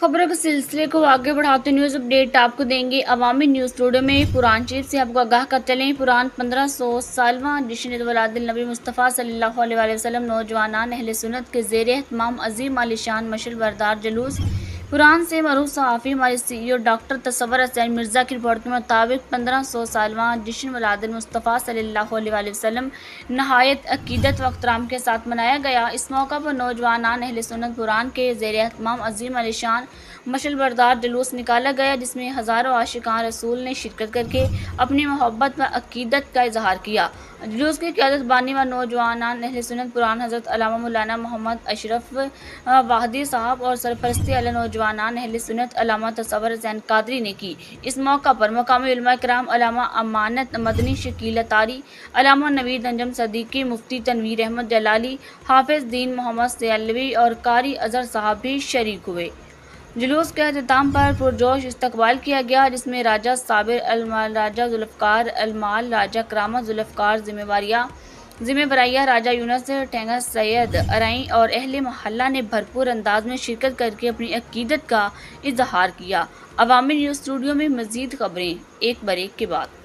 खबरों के सिलसिले को आगे बढ़ाते न्यूज़ अपडेट आपको देंगे। अवामी न्यूज़ स्टूडियो में कुरान शरीफ से आपको आगाह कर चलें। कुरान 1500 सालवां जश्न वलादत नबी मुस्तफ़ा सल्लल्लाहु अलैहि वसल्लम नौजवानान अहले सुन्नत के ज़ेर एहतमाम अज़ीम आलिशान मशअल बरदार जुलूस। कुरान से मरूफ सहाफ़ी हमारे CEO डॉक्टर तसव्वुर हुसैन मिर्ज़ा की रिपोर्ट के मुताबिक 1500 सालवां जश्न वलादत मुस्तफ़ा सल्लल्लाहु अलैहि वसल्लम नहायत अक़ीदत व एहतराम के साथ मनाया गया। इस मौका पर नौजवानान अहले सुन्नत कुरान के ज़ेर एहतमाम अज़ीम आलिशान मशअल बरदार जुलूस निकाला गया, जिसमें हज़ारों आशिकान रसूल ने शिरकत करके अपनी मोहब्बत व अक़ीदत का इजहार किया। जुलूस की क़यादत बानी व नौजवानान अहले सुन्नत कुरान हज़रत अल्लामा मौलाना मोहम्मद अशरफ वाहदी साहब और सरपरस्ती आला नौजवानान अहले सुन्नत अल्लामा तसव्वुर हुसैन कादरी ने की। इस मौका पर मकामी उलमा किराम अल्लामा अमानत मदनी शकील अतारी, अल्लामा नवीद अंजम सदीकी, मुफ्ती तनवीर अहमद जलाली, हाफिज़ दीन मोहम्मद सैलवी और कारी अज़हर साहब भी शरीक हुए। जुलूस के अख्ताम पर पुरजोश इस्तकबाल किया गया, जिसमें राजा साबिर अलमाल, राजा जुल्फ़कार अलमाल, राजा करामत जुल्फ़कार ज़िम्मेवारिया, राजा यूनुस टेंगा, सैयद अरई और अहले महल्ला ने भरपूर अंदाज में शिरकत करके अपनी अक़ीदत का इजहार किया। अवामी न्यूज़ स्टूडियो में मज़ीद खबरें एक ब्रेक के बाद।